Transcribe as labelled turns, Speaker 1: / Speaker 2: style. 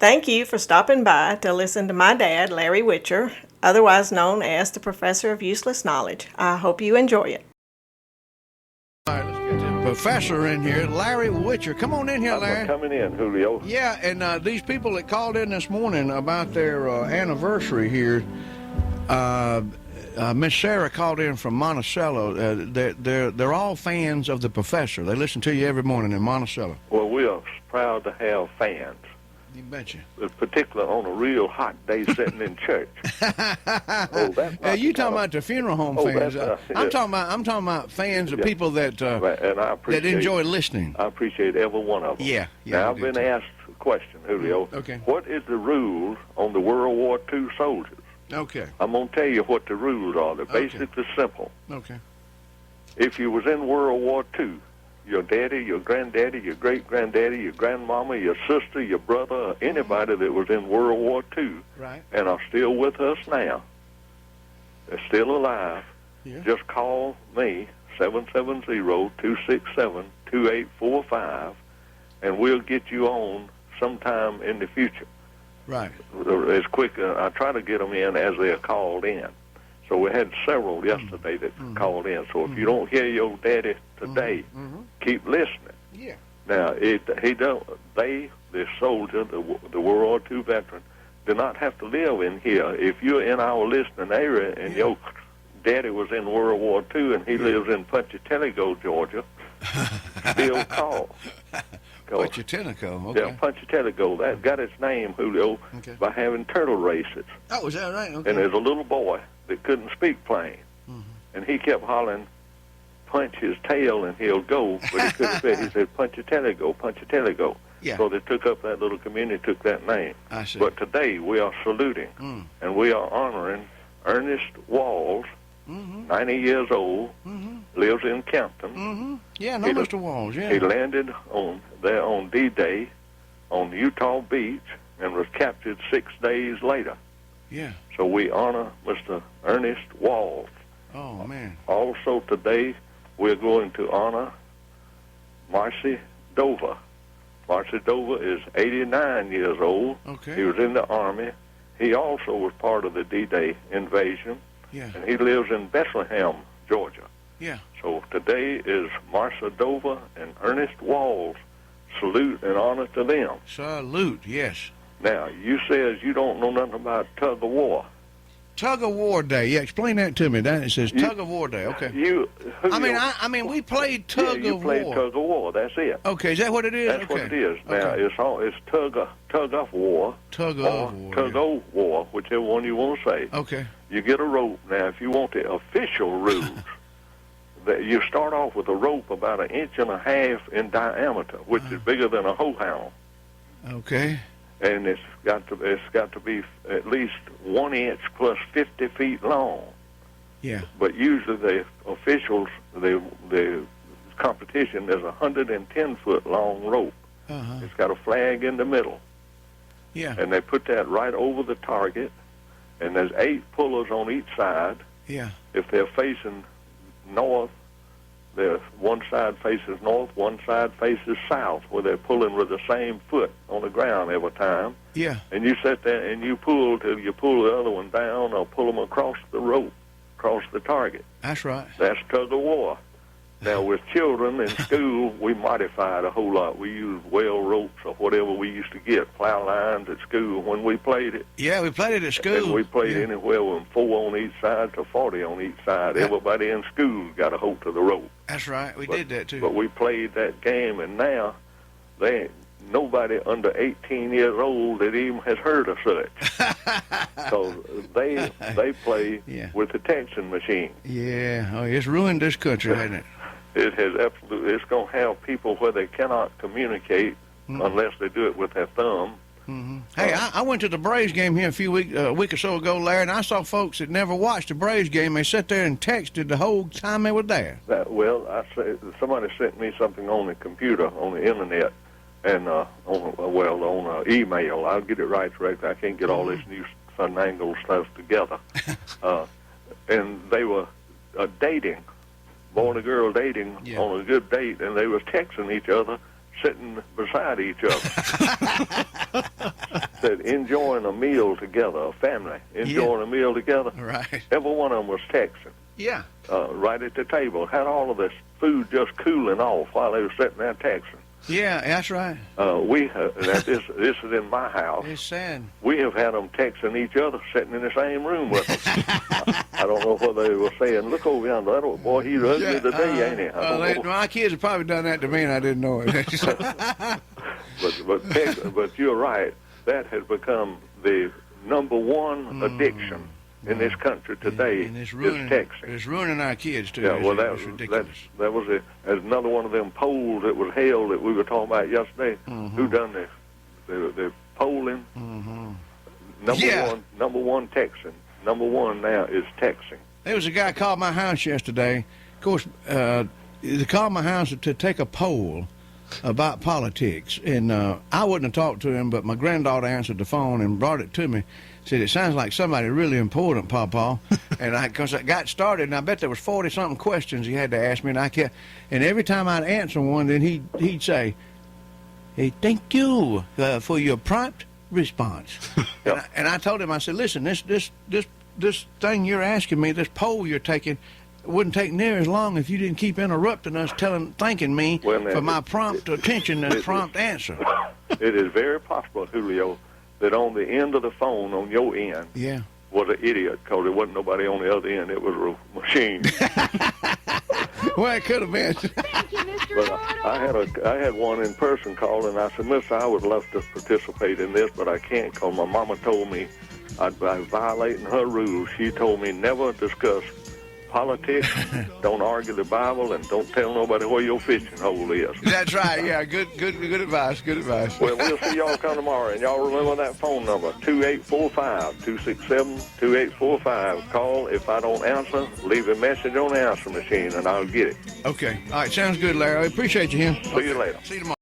Speaker 1: Thank you for stopping by to listen to my dad, Larry Witcher, otherwise known as the Professor of Useless Knowledge. I hope you enjoy it.
Speaker 2: All right, let's get the professor in here, Larry Witcher. Come on in here, Larry.
Speaker 3: I'm coming in, Julio.
Speaker 2: Yeah, and these people that called in this morning about their anniversary here, Miss Sarah called in from Monticello. They're all fans of the professor. They listen to you every morning in Monticello.
Speaker 3: Well, we are proud to have fans.
Speaker 2: You betcha.
Speaker 3: Particularly on a real hot day sitting in church.
Speaker 2: You talking about the funeral home fans? I'm talking about fans of people that
Speaker 3: and I
Speaker 2: that enjoy listening.
Speaker 3: I appreciate every one of them.
Speaker 2: Yeah.
Speaker 3: Now I've been asked a question, Julio.
Speaker 2: Okay.
Speaker 3: What is the rules on the World War II soldiers?
Speaker 2: Okay.
Speaker 3: I'm gonna tell you what the rules are. They're basically simple.
Speaker 2: Okay.
Speaker 3: If you was in World War II, your daddy, your granddaddy, your great-granddaddy, your grandmama, your sister, your brother, anybody that was in World War II and are still with us now, they're still alive, just call me, 770-267-2845, and we'll get you on sometime in the future.
Speaker 2: Right.
Speaker 3: As quick, I try to get them in as they're called in. So we had several yesterday that called in. So if you don't hear your daddy today, keep listening.
Speaker 2: Yeah.
Speaker 3: Now, the soldier, the World War II veteran, do not have to live in here. If you're in our listening area and your daddy was in World War II and he lives in Ponchatoula, Georgia, still call.
Speaker 2: Ponchatoula, okay.
Speaker 3: Yeah, Ponchatoula. That got its name, Julio, by having turtle races.
Speaker 2: Oh, is that right? Okay.
Speaker 3: And there's a little boy that couldn't speak plain, and he kept hollering, punch his tail and he'll go, but he couldn't say. He said, Ponchatoula, Ponchatoula.
Speaker 2: Yeah.
Speaker 3: So they took up that little community, took that name.
Speaker 2: I see.
Speaker 3: But today we are saluting, and we are honoring Ernest Walls, 90 years old, lives in Campton.
Speaker 2: Yeah, no, Mr. Walls, yeah.
Speaker 3: He landed there on D-Day on Utah Beach and was captured 6 days later.
Speaker 2: Yeah.
Speaker 3: So we honor Mr. Ernest Walls.
Speaker 2: Oh, man.
Speaker 3: Also today, we're going to honor Marcy Dover. Marcy Dover is 89 years old.
Speaker 2: Okay.
Speaker 3: He was in the Army. He also was part of the D-Day invasion.
Speaker 2: Yeah.
Speaker 3: And he lives in Bethlehem, Georgia.
Speaker 2: Yeah.
Speaker 3: So today is Marcy Dover and Ernest Walls. Salute and honor to them.
Speaker 2: Salute, yes.
Speaker 3: Now, you says you don't know nothing about Tug of War.
Speaker 2: Tug of War Day. Yeah, explain that to me. It says Tug of War Day. Okay. I mean, we played Tug of War.
Speaker 3: You played Tug of War. That's it.
Speaker 2: Okay, is that what it is?
Speaker 3: That's what it is. Now it's Tug of War.
Speaker 2: Tug of War.
Speaker 3: Tug of War, whichever one you want to say.
Speaker 2: Okay.
Speaker 3: You get a rope. Now, if you want the official rules, that you start off with a rope about 1.5 inches in diameter, which is bigger than a hoe hound.
Speaker 2: Okay.
Speaker 3: And it's got to be at least 1 inch plus 50 feet long.
Speaker 2: Yeah.
Speaker 3: But usually the officials, the competition, there's a 110-foot long rope. It's got a flag in the middle.
Speaker 2: Yeah.
Speaker 3: And they put that right over the target, and there's 8 pullers on each side.
Speaker 2: Yeah.
Speaker 3: If they're facing north, one side faces north, one side faces south, where they're pulling with the same foot on the ground every time.
Speaker 2: Yeah.
Speaker 3: And you sit there and you pull till you pull the other one down or pull them across the rope, across the target.
Speaker 2: That's right.
Speaker 3: That's Tug of War. Now, with children in school, we modified a whole lot. We used whale ropes or whatever we used to get, plow lines at school when we played it.
Speaker 2: Yeah, we played it at school.
Speaker 3: And we played anywhere from 4 on each side to 40 on each side. Everybody in school got a hold to the rope.
Speaker 2: That's right. We did that, too.
Speaker 3: But we played that game, and now they ain't nobody under 18 years old that even has heard of such. So they play with the Texan machine.
Speaker 2: Yeah. Oh, it's ruined this country, hasn't it?
Speaker 3: It has absolutely. It's going to have people where they cannot communicate unless they do it with their thumb.
Speaker 2: Hey, I went to the Braves game here a week or so ago, Larry, and I saw folks that never watched the Braves game. They sat there and texted the whole time they were there.
Speaker 3: Somebody sent me something on the computer, on the internet, and on email. I'll get it right. I can't get all this new finagled stuff together. And they were dating. Boy and a girl dating on a good date, and they was texting each other, sitting beside each other. said enjoying a meal together, a family enjoying a meal together.
Speaker 2: Right.
Speaker 3: Every one of them was texting.
Speaker 2: Yeah.
Speaker 3: Right at the table, had all of this food just cooling off while they were sitting there texting.
Speaker 2: Yeah, that's right.
Speaker 3: This is in my house.
Speaker 2: It's sad.
Speaker 3: We have had them texting each other, sitting in the same room with us. I don't know whether they were saying, "Look over yonder, that old boy, he's ugly today, ain't he?"
Speaker 2: My kids have probably done that to me, and I didn't know it.
Speaker 3: but you're right. That has become the number one addiction in this country today.
Speaker 2: And it's
Speaker 3: is texting.
Speaker 2: It's ruining our kids too.
Speaker 3: Yeah, well,
Speaker 2: that's ridiculous.
Speaker 3: That was another one of them polls that was held that we were talking about yesterday. Who done the polling? Number one texting. Number one now is texting.
Speaker 2: There was a guy called my house yesterday. Of course, he called my house to take a poll about politics, and I wouldn't have talked to him, but my granddaughter answered the phone and brought it to me. Said, "It sounds like somebody really important, Pawpaw." And because I got started, and I bet there was 40-something questions he had to ask me, and every time I'd answer one, then he'd say, "Hey, thank you for your prompt response."
Speaker 3: Yep.
Speaker 2: And I told him, I said, "Listen, this thing you're asking me, this poll you're taking, wouldn't take near as long if you didn't keep interrupting us, thanking me for my prompt attention and prompt answer."
Speaker 3: It is very possible, Julio, that on the end of the phone, on your end, was an idiot, because there wasn't nobody on the other end. It was a machine.
Speaker 2: Well, it could have been.
Speaker 3: But I had one in person call, and I said, "Mister, I would love to participate in this, but I can't, because my mama told me I'd be violating her rules. She told me never discuss politics, don't argue the Bible, and don't tell nobody where your fishing hole is."
Speaker 2: That's right. Yeah, good advice. Good advice.
Speaker 3: Well, we'll see y'all come tomorrow, and y'all remember that phone number, 2845-267-2845. Call. If I don't answer, leave a message on the answer machine, and I'll get it.
Speaker 2: Okay. All right. Sounds good, Larry. I appreciate you, Him.
Speaker 3: See you later.
Speaker 2: See you tomorrow.